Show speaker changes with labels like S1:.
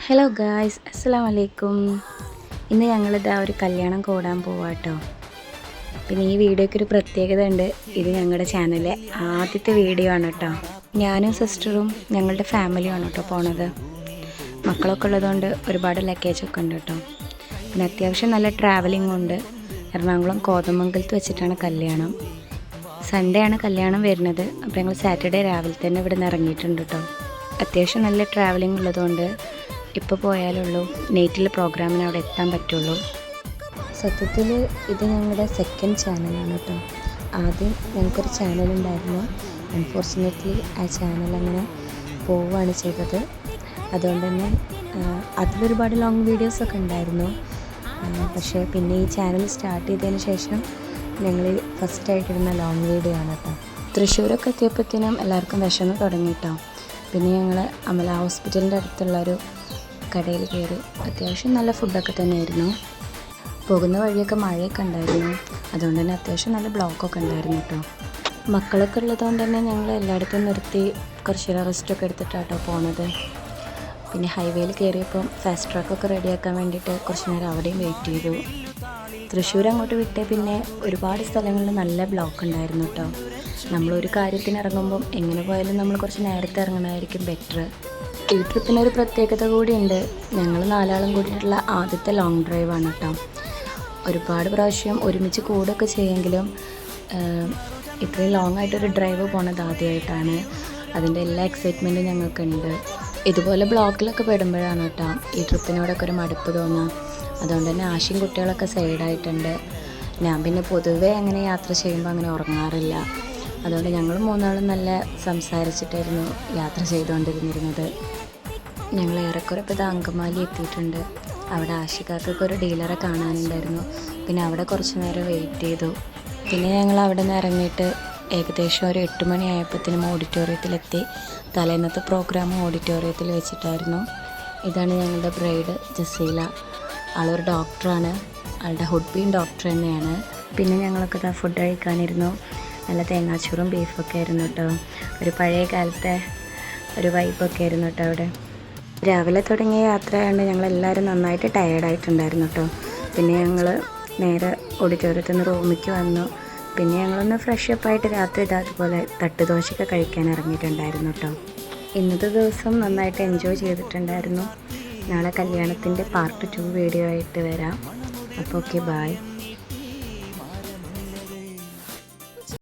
S1: Hello guys, അസ്സലാമു അലൈക്കും. ഇന്ന് ഞങ്ങളിതാ ഒരു കല്യാണം കൂടാൻ പോവാട്ടോ. പിന്നെ ഈ വീഡിയോയ്ക്ക് ഒരു പ്രത്യേകത ഉണ്ട്. ഇത് ഞങ്ങളുടെ ചാനലിലെ ആദ്യത്തെ വീഡിയോ ആണ് കേട്ടോ. ഞാനും സിസ്റ്ററും ഞങ്ങളുടെ ഫാമിലിയാണ് കേട്ടോ പോണത്. മക്കളൊക്കെ ഉള്ളതുകൊണ്ട് ഒരുപാട് ലഗേജൊക്കെ ഉണ്ട് കേട്ടോ. പിന്നെ അത്യാവശ്യം നല്ല ട്രാവലിംഗ് ഉണ്ട്. എറണാകുളം കോതമംഗലത്ത് വെച്ചിട്ടാണ് കല്യാണം. സൺഡേ ആണ് കല്യാണം വരുന്നത്. അപ്പോൾ ഞങ്ങൾ സാറ്റർഡേ രാവിലെ തന്നെ ഇവിടെ നിന്ന് ഇറങ്ങിയിട്ടുണ്ട് കേട്ടോ. അത്യാവശ്യം നല്ല ട്രാവലിംഗ് ഉള്ളതുകൊണ്ട് ഇപ്പോൾ പോയാലുള്ളൂ നൈറ്റിൽ പ്രോഗ്രാമിന് അവിടെ എത്താൻ പറ്റുള്ളൂ. സത്യത്തിൽ ഇത് ഞങ്ങളുടെ സെക്കൻഡ് ചാനലാണ് കേട്ടോ. ആദ്യം ഞങ്ങൾക്കൊരു ചാനലുണ്ടായിരുന്നു. അൺഫോർച്ചുനേറ്റ്ലി ആ ചാനൽ അങ്ങനെ പോവുകയാണ് ചെയ്തത്. അതുകൊണ്ട് തന്നെ അതിലൊരുപാട് ലോങ് വീഡിയോസൊക്കെ ഉണ്ടായിരുന്നു. പക്ഷേ പിന്നെ ഈ ചാനൽ സ്റ്റാർട്ട് ചെയ്തതിന് ശേഷം ഞങ്ങൾ ഫസ്റ്റായിട്ടിരുന്ന ലോങ് വീഡിയോ ആണ് കേട്ടോ. തൃശ്ശൂരൊക്കെ എത്തിയപ്പോഴത്തേനും എല്ലാവർക്കും വിശന്ന് തുടങ്ങിയിട്ടോ. പിന്നെ ഞങ്ങൾ അമല ഹോസ്പിറ്റലിൻ്റെ അടുത്തുള്ളൊരു കടയിൽ കയറി. അത്യാവശ്യം നല്ല ഫുഡൊക്കെ തന്നെയായിരുന്നു. പോകുന്ന വഴിയൊക്കെ മഴയൊക്കെ ഉണ്ടായിരുന്നു. അതുകൊണ്ട് തന്നെ അത്യാവശ്യം നല്ല ബ്ലോക്കൊക്കെ ഉണ്ടായിരുന്നു കേട്ടോ. മക്കളൊക്കെ ഉള്ളതുകൊണ്ട് തന്നെ ഞങ്ങൾ എല്ലായിടത്തും നിർത്തി കുറച്ച് നേരം റെസ്റ്റൊക്കെ എടുത്തിട്ടാട്ടോ പോണത്. പിന്നെ ഹൈവേയിൽ കയറിയപ്പം ഫാസ്റ്റ് ട്രാക്കൊക്കെ റെഡിയാക്കാൻ വേണ്ടിയിട്ട് കുറച്ച് നേരം അവിടെയും വെയിറ്റ് ചെയ്തു. തൃശ്ശൂർ അങ്ങോട്ട് വിട്ടേ പിന്നെ ഒരുപാട് സ്ഥലങ്ങളിൽ നല്ല ബ്ലോക്ക് ഉണ്ടായിരുന്നു കേട്ടോ. നമ്മളൊരു കാര്യത്തിന് ഇറങ്ങുമ്പം എങ്ങനെ പോയാലും നമ്മൾ കുറച്ച് നേരത്തെ ഇറങ്ങണമായിരിക്കും ബെറ്റർ. ഈ ട്രിപ്പിനൊരു പ്രത്യേകത കൂടിയുണ്ട്. ഞങ്ങൾ 4 ആളും കൂടിയിട്ടുള്ള ആദ്യത്തെ ലോങ് ഡ്രൈവാണ് കേട്ടോ. ഒരുപാട് പ്രാവശ്യം ഒരുമിച്ച് കൂടുകയൊക്കെ ചെയ്യുമെങ്കിലും ഇത്രയും ലോങ് ആയിട്ടൊരു ഡ്രൈവ് പോണത് ആദ്യമായിട്ടാണ്. അതിൻ്റെ എല്ലാ എക്സൈറ്റ്മെൻറ്റും ഞങ്ങൾക്കുണ്ട്. ഇതുപോലെ ബ്ലോക്കിലൊക്കെ പെടുമ്പോഴാണ് കേട്ടോ ഈ ട്രിപ്പിനോടൊക്കെ ഒരു മടുപ്പ് തോന്നുക. അതുകൊണ്ട് തന്നെ ആശയും കുട്ടികളൊക്കെ സൈഡായിട്ടുണ്ട്. ഞാൻ പിന്നെ പൊതുവേ അങ്ങനെ യാത്ര ചെയ്യുമ്പോൾ അങ്ങനെ ഉറങ്ങാറില്ല. അതുകൊണ്ട് ഞങ്ങൾ 3 ആളും നല്ല സംസാരിച്ചിട്ടായിരുന്നു യാത്ര ചെയ്തുകൊണ്ടിരുന്നിരുന്നത്. ഞങ്ങൾ ഏറെക്കുറെ ഇപ്പോൾ ഇത് അങ്കമാലി എത്തിയിട്ടുണ്ട്. അവിടെ ആശിക്കാക്കൊക്കെ ഒരു ഡീലറെ കാണാനുണ്ടായിരുന്നു. പിന്നെ അവിടെ കുറച്ച് നേരം വെയിറ്റ് ചെയ്തു. പിന്നെ ഞങ്ങൾ അവിടെ നിന്ന് ഇറങ്ങിയിട്ട് ഏകദേശം ഒരു 8 മണി ആയപ്പോഴത്തേനും ഓഡിറ്റോറിയത്തിലെത്തി. തലേന്നത്തെ പ്രോഗ്രാം ഓഡിറ്റോറിയത്തിൽ വെച്ചിട്ടായിരുന്നു. ഇതാണ് ഞങ്ങളുടെ ബ്രൈഡ് ജസീല. ആളൊരു ഡോക്ടറാണ്. ആളുടെ ഹുഡ്ബീൻ ഡോക്ടർ തന്നെയാണ്. പിന്നെ ഞങ്ങളൊക്കെ ഫുഡ് കഴിക്കാനിരുന്നു. നല്ല തേങ്ങാച്ചോറും ബീഫൊക്കെ ആയിരുന്നു കേട്ടോ. ഒരു പഴയ കാലത്തെ ഒരു വൈബൊക്കെ ആയിരുന്നു കേട്ടോ അവിടെ. രാവിലെ തുടങ്ങിയ യാത്രയായതുകൊണ്ട് ഞങ്ങളെല്ലാവരും നന്നായിട്ട് ടയേർഡായിട്ടുണ്ടായിരുന്നു കേട്ടോ. പിന്നെ ഞങ്ങൾ നേരെ ഓഡിറ്റോറിയത്തിൽ നിന്ന് റൂമിലേക്ക് വന്നു. പിന്നെ ഞങ്ങളൊന്ന് ഫ്രഷപ്പായിട്ട് രാത്രി അതുപോലെ തട്ടുദോശയൊക്കെ കഴിക്കാൻ ഇറങ്ങിയിട്ടുണ്ടായിരുന്നു കേട്ടോ. ഇന്നത്തെ ദിവസം നന്നായിട്ട് എൻജോയ് ചെയ്തിട്ടുണ്ടായിരുന്നു. നാളെ കല്യാണത്തിൻ്റെ പാർട്ട് 2 വീഡിയോ ആയിട്ട് വരാം. അപ്പോൾ ഓക്കെ, ബായ്.